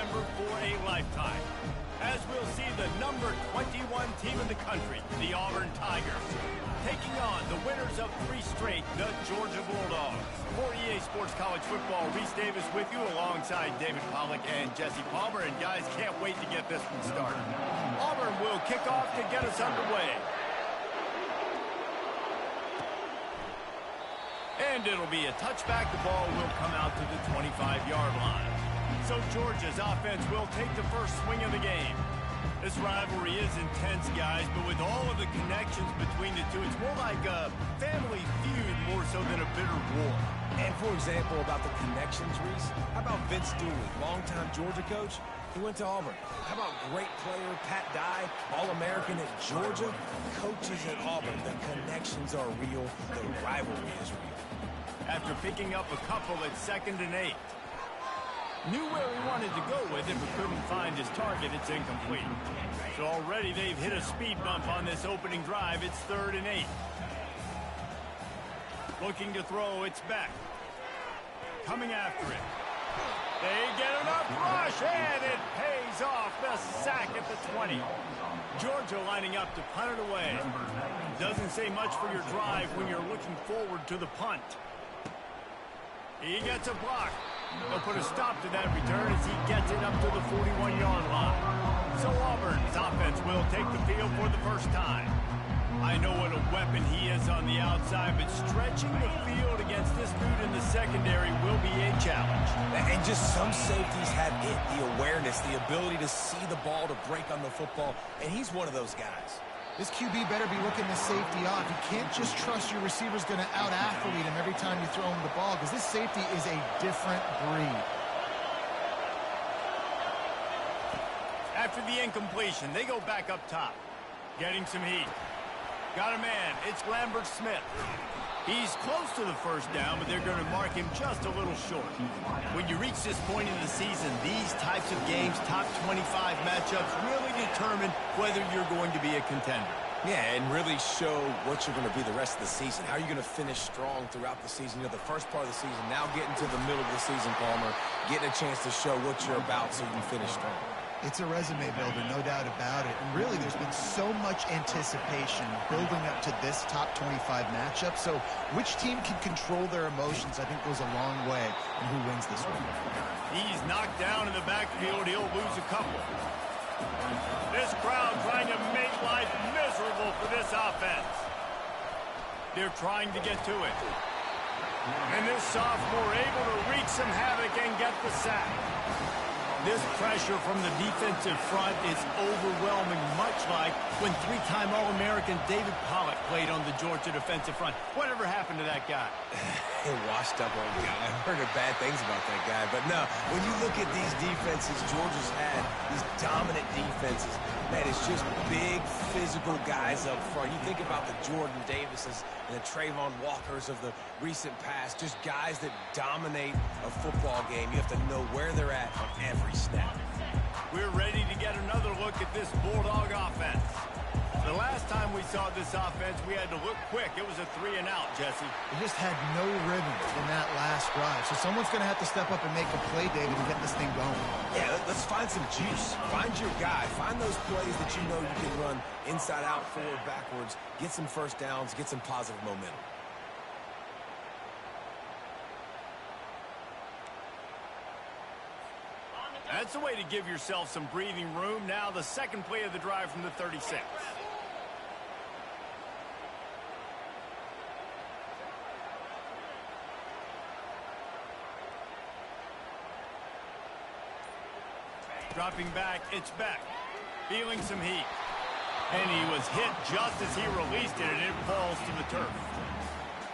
remember for a lifetime, as we'll see the number 21 team in the country, the Auburn Tigers, taking on the winners of 3 straight, the Georgia Bulldogs. For EA Sports College Football, Reese Davis with you alongside David Pollack and Jesse Palmer. And guys, can't wait to get this one started. Auburn will kick off to get us underway. And it'll be a touchback. The ball will come out to the 25-yard line. So Georgia's offense will take the first swing of the game. This rivalry is intense, guys, but with all of the connections between the two, it's more like a family feud more so than a bitter war. And for example, about the connections, Reese, how about Vince Dooley, longtime Georgia coach? He went to Auburn. How about great player Pat Dye, All-American at Georgia? Coaches at Auburn. The connections are real. The rivalry is real. After picking up a couple at 2nd and 8. Knew where he wanted to go with it, but couldn't find his target. It's incomplete. So already they've hit a speed bump on this opening drive. It's 3rd and 8. Looking to throw, it's Beck. Coming after it. They get enough rush, and it pays off. The sack at the 20. Georgia lining up to punt it away. Doesn't say much for your drive when you're looking forward to the punt. He gets a block. They'll put a stop to that return as he gets it up to the 41-yard line. So Auburn's offense will take the field for the first time. I know what a weapon he is on the outside, but stretching the field against this dude in the secondary will be a challenge. And just some safeties have it, the awareness, the ability to see the ball, to break on the football, and he's one of those guys. This QB better be looking the safety off. You can't just trust your receiver's going to out-athlete him every time you throw him the ball, because this safety is a different breed. After the incompletion, they go back up top. Getting some heat. Got a man. It's Lambert Smith. He's close to the first down, but they're going to mark him just a little short. When you reach this point in the season, these types of games, top 25 matchups, really determine whether you're going to be a contender. Yeah, and really show what you're going to be the rest of the season. How are you going to finish strong throughout the season? You know, the first part of the season, now getting to the middle of the season, Palmer, getting a chance to show what you're about so you can finish strong. It's a resume builder, no doubt about it. And really, there's been so much anticipation building up to this top 25 matchup. So which team can control their emotions, I think, goes a long way in who wins this one. He's knocked down in the backfield. He'll lose a couple. This crowd trying to make life miserable for this offense. They're trying to get to it. And this sophomore able to wreak some havoc and get the sack. This pressure from the defensive front is overwhelming, much like when 3-time All-American David Pollack played on the Georgia defensive front. Whatever happened to that guy? A washed-up old guy. I've heard bad things about that guy. But no, when you look at these defenses Georgia's had, these dominant defenses, man, it's just big, physical guys up front. You think about the Jordan Davises and the Trayvon Walkers of the recent past, just guys that dominate a football game. You have to know where they're at on every snap. We're ready to get another look at this Bulldog offense. The last time we saw this offense, we had to look quick. It was a 3-and-out, Jesse. They just had no rhythm in that last drive. So someone's going to have to step up and make a play, David, and get this thing going. Yeah, let's find some juice. Find your guy. Find those plays that you know you can run inside out, forward, backwards. Get some first downs. Get some positive momentum. That's the way to give yourself some breathing room. Now the second play of the drive from the 36. Dropping back, it's Beck. Feeling some heat. And he was hit just as he released it, and it falls to the turf.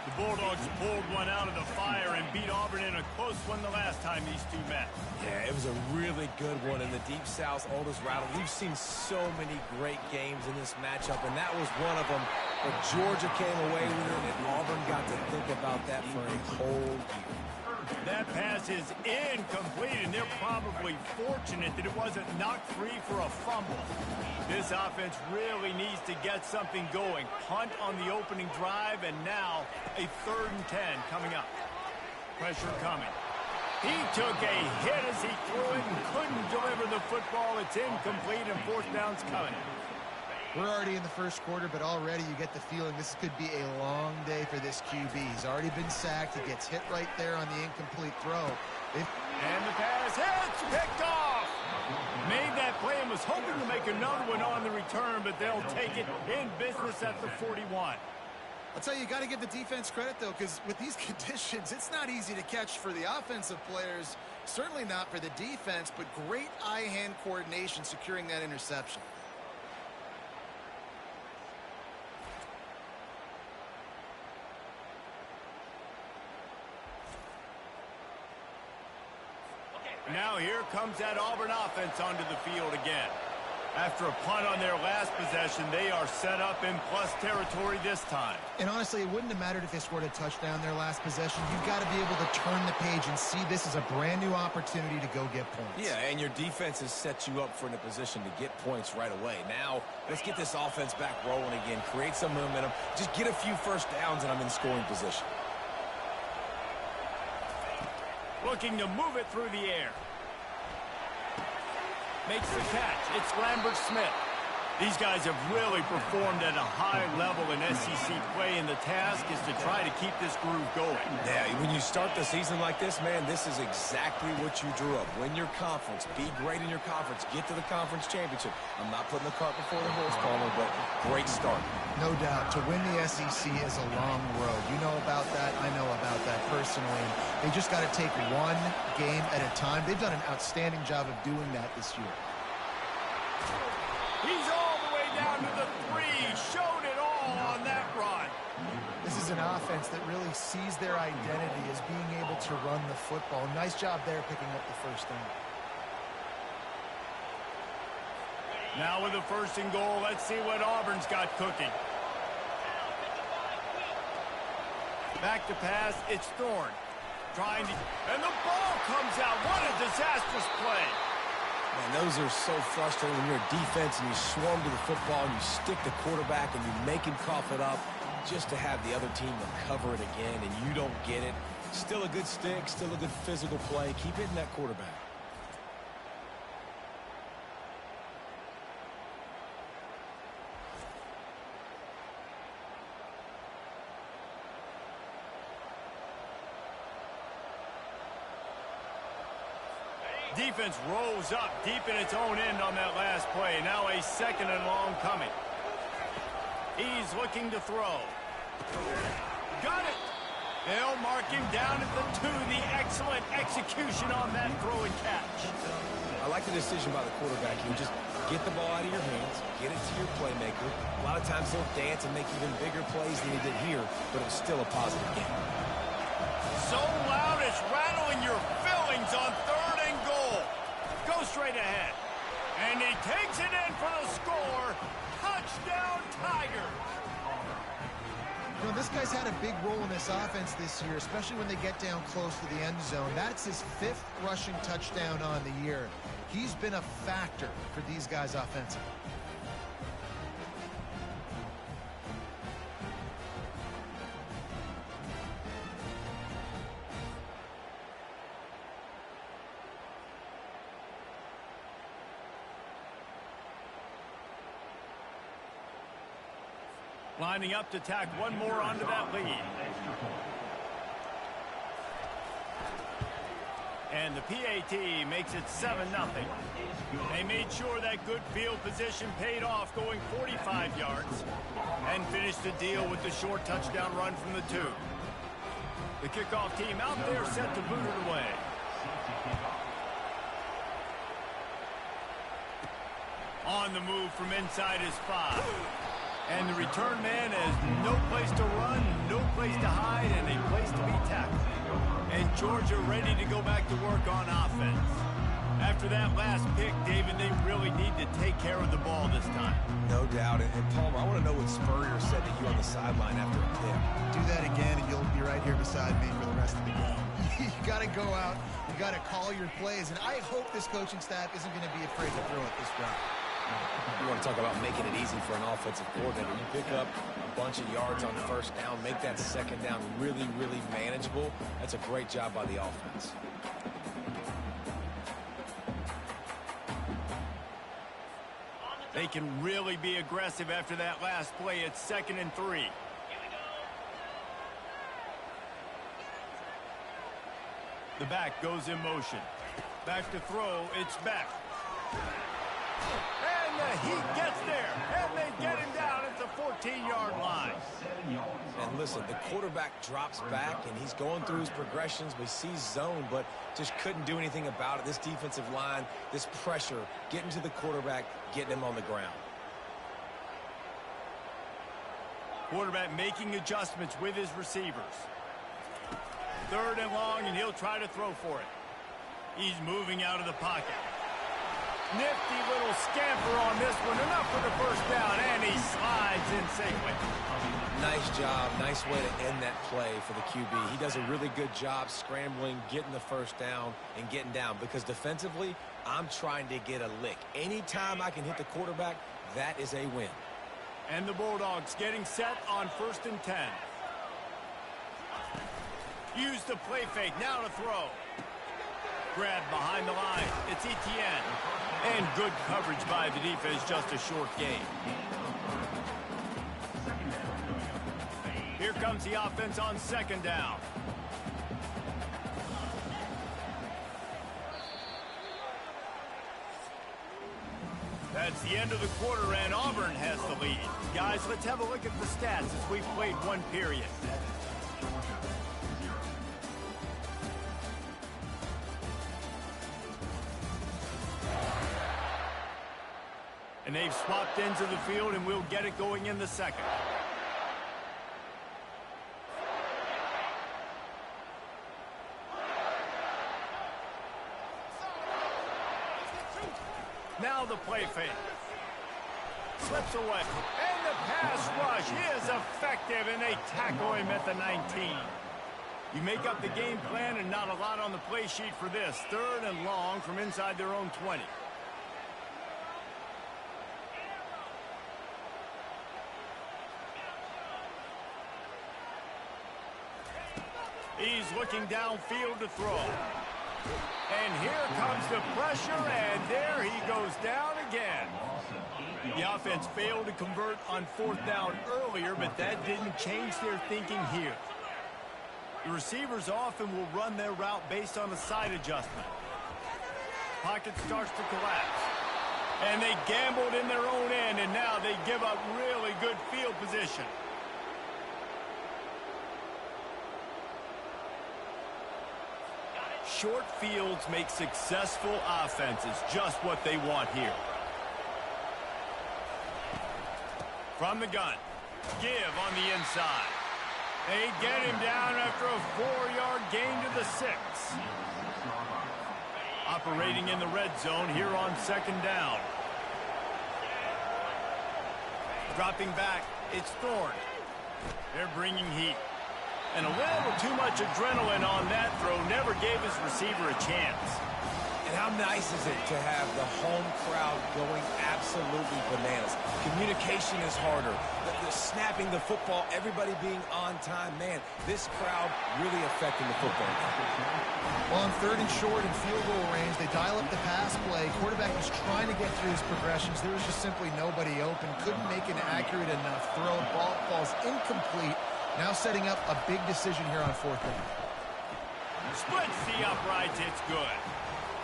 The Bulldogs pulled one out of the fire and beat Auburn in a close one the last time these two met. Yeah, it was a really good one in the Deep South oldest rattle. We've seen so many great games in this matchup, and that was one of them. But Georgia came away with it, and Auburn got to think about that for a whole year. That pass is incomplete, and they're probably fortunate that it wasn't knocked free for a fumble. This offense really needs to get something going. Punt on the opening drive, and now a 3rd and 10 coming up. Pressure coming. He took a hit as he threw it and couldn't deliver the football. It's incomplete and fourth down's coming. We're already in the first quarter, but already you get the feeling this could be a long day for this QB. He's already been sacked. He gets hit right there on the incomplete throw. And the pass hits, picked off. Made that play and was hoping to make another one on the return, but they'll take it in business at the 41. I'll tell you, you got to give the defense credit, though, because with these conditions, it's not easy to catch for the offensive players, certainly not for the defense, but great eye-hand coordination securing that interception. Now here comes that Auburn offense onto the field again. After a punt on their last possession, they are set up in plus territory this time. And honestly, it wouldn't have mattered if they scored a touchdown their last possession. You've got to be able to turn the page and see this as a brand new opportunity to go get points. Yeah, and your defense has set you up for in a position to get points right away. Now, let's get this offense back rolling again, create some momentum, just get a few first downs, and I'm in scoring position. Looking to move it through the air. Makes the catch. It's Lambert Smith. These guys have really performed at a high level in SEC play, and the task is to try to keep this groove going. Yeah, when you start the season like this, man, this is exactly what you drew up. Win your conference. Be great in your conference. Get to the conference championship. I'm not putting the cart before the horse, Palmer, but great start. No doubt. To win the SEC is a long road. You know about that. I know about that personally. They just got to take one game at a time. They've done an outstanding job of doing that this year. He's all the way down to the 3. Showed it all on that run. This is an offense that really sees their identity as being able to run the football. Nice job there picking up the first down. Now with the first and goal, let's see what Auburn's got cooking. Back to pass, it's Thorne. Trying to, and the ball comes out. What a disastrous play. Man, those are so frustrating when you're a defense and you swarm to the football and you stick the quarterback and you make him cough it up just to have the other team recover it again and you don't get it. Still a good stick, still a good physical play. Keep hitting that quarterback. Defense rolls up deep in its own end on that last play. Now a second and long coming. He's looking to throw. Got it. They'll mark him down at the 2. The excellent execution on that throw and catch. I like the decision by the quarterback. You just get the ball out of your hands, get it to your playmaker. A lot of times they'll dance and make even bigger plays than he did here, but it's still a positive game. So loud it's rattling your fillings on 3rd and goal. Go straight ahead. And he takes it in for the score. Touchdown, Tigers. You know, this guy's had a big role in this offense this year, especially when they get down close to the end zone. That's his 5th rushing touchdown on the year. He's been a factor for these guys offensively. Lining up to tack one more onto that lead. And the PAT makes it 7-0. They made sure that good field position paid off, going 45 yards, and finished the deal with the short touchdown run from the 2. The kickoff team out there set to boot it away. On the move from inside his 5. And the return man has no place to run, no place to hide, and a place to be tackled. And Georgia ready to go back to work on offense. After that last pick, David, they really need to take care of the ball this time. No doubt. And Palmer, I want to know what Spurrier said to you on the sideline after a pick. Do that again, and you'll be right here beside me for the rest of the game. You got to go out. You got to call your plays. And I hope this coaching staff isn't going to be afraid to throw it this route. You want to talk about making it easy for an offensive coordinator. You pick up a bunch of yards on first down, make that second down really, really manageable. That's a great job by the offense. They can really be aggressive after that last play. It's 2nd and 3. The back goes in motion. Back to throw. It's back. And he gets there. And they get him down at the 14-yard line. And listen, the quarterback drops back, and he's going through his progressions. We see zone, but just couldn't do anything about it. This defensive line, this pressure, getting to the quarterback, getting him on the ground. Quarterback making adjustments with his receivers. 3rd and long, and he'll try to throw for it. He's moving out of the pocket. Nifty little scamper on this one. Enough for the first down, and he slides in safely. Nice job. Nice way to end that play for the QB. He does a really good job scrambling, getting the first down, and getting down. Because defensively, I'm trying to get a lick. Anytime I can hit the quarterback, that is a win. And the Bulldogs getting set on 1st and 10. Use the play fake. Now to throw. Grab behind the line. It's Etienne. And good coverage by the defense. Just a short gain. Here comes the offense on 2nd down. That's the end of the quarter, and Auburn has the lead. Guys, let's have a look at the stats as we've played one period. And they've swapped into the field, and we'll get it going in the 2nd. Now the play fake. Slips away. And the pass rush is effective, and they tackle him at the 19. You make up the game plan, and not a lot on the play sheet for this. 3rd and long from inside their own 20. He's looking downfield to throw. And here comes the pressure, and there he goes down again. The offense failed to convert on 4th down earlier, but that didn't change their thinking here. The receivers often will run their route based on a side adjustment. Pocket starts to collapse. And they gambled in their own end, and now they give up really good field position. Short fields make successful offenses just what they want here. From the gun. Give on the inside. They get him down after a 4-yard gain to the 6. Operating in the red zone here on 2nd down. Dropping back, it's Thorne. They're bringing heat. And a little too much adrenaline on that throw never gave his receiver a chance. And how nice is it to have the home crowd going absolutely bananas? Communication is harder. The snapping the football, everybody being on time. Man, this crowd really affecting the football. Well, on 3rd and short and field goal range, they dial up the pass play. Quarterback was trying to get through his progressions. There was just simply nobody open. Couldn't make an accurate enough throw. Ball falls incomplete. Now setting up a big decision here on 4th down. Splits the uprights, it's good.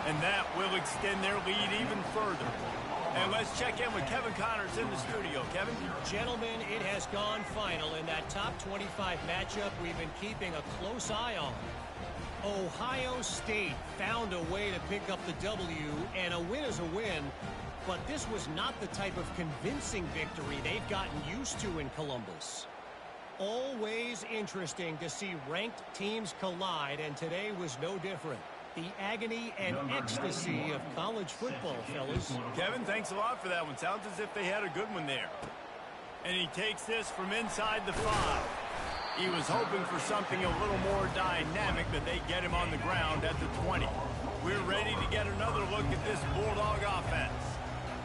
And that will extend their lead even further. And let's check in with Kevin Connors in the studio. Kevin? Gentlemen, it has gone final in that top 25 matchup we've been keeping a close eye on. Ohio State found a way to pick up the W, and a win is a win. But this was not the type of convincing victory they've gotten used to in Columbus. Always interesting to see ranked teams collide, and today was no different. The agony and ecstasy of college football, fellas. Kevin, thanks a lot for that one. Sounds as if they had a good one there. And he takes this from inside the 5. He was hoping for something a little more dynamic, but they get him on the ground at the 20. We're ready to get another look at this Bulldog offense.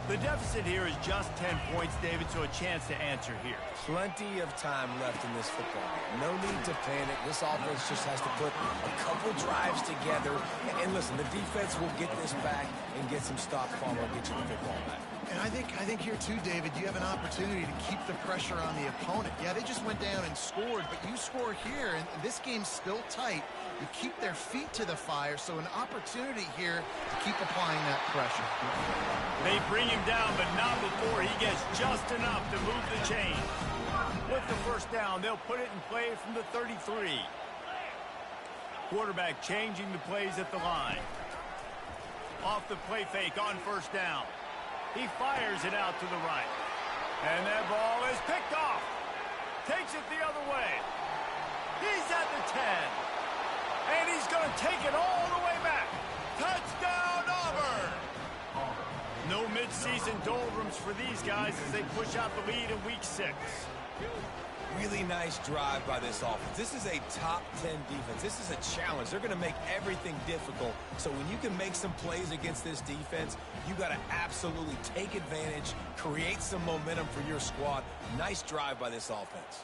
The deficit here is just 10 points, David, so a chance to answer here. Plenty of time left in this football. No need to panic. This offense just has to put a couple drives together. And listen, the defense will get this back and get some stops, follow, and get you the football back. And I think here too, David, you have an opportunity to keep the pressure on the opponent. Yeah, they just went down and scored, but you score here, and this game's still tight. You keep their feet to the fire, so an opportunity here to keep applying that pressure. They bring him down, but not before he gets just enough to move the chain. With the first down, they'll put it in play from the 33. Quarterback changing the plays at the line. Off the play fake on first down. He fires it out to the right. And that ball is picked off. Takes it the other way. He's at the 10. And he's going to take it all the way back. Touchdown, Auburn! No midseason doldrums for these guys as they push out the lead in week 6. Really nice drive by this offense. This is a top 10 defense. This is a challenge. They're going to make everything difficult. So when you can make some plays against this defense, you got to absolutely take advantage, create some momentum for your squad. Nice drive by this offense.